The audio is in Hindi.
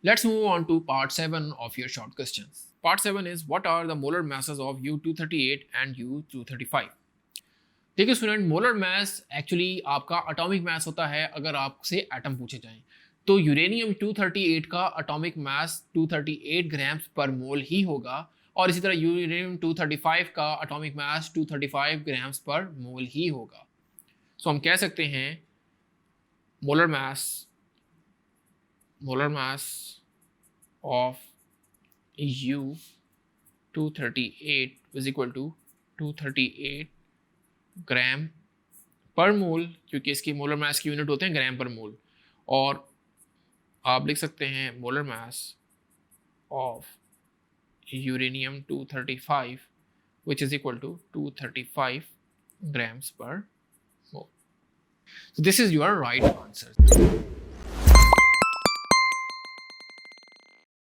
Let's move on to part 7 of your short questions. Part 7 is what are the molar masses of U-238 and U-235? देखिए स्टूडेंट, मोलर मास एक्चुअली आपका एटॉमिक मास होता है अगर आपसे एटम पूछे जाएं। तो यूरेनियम 238 का एटॉमिक मास 238 ग्राम्स पर मोल ही होगा और इसी तरह यूरेनियम 235 का एटॉमिक मास 235 ग्राम्स पर मोल ही होगा। सो हम कह सकते हैं molar mass of U-238 is equal to 238 gram per mole, क्योंकि इसकी मोलर मास की यूनिट होते हैं ग्राम पर मोल, और आप लिख सकते हैं molar mass of uranium 235 which is equal to 235 grams per mole. So this is your right answer.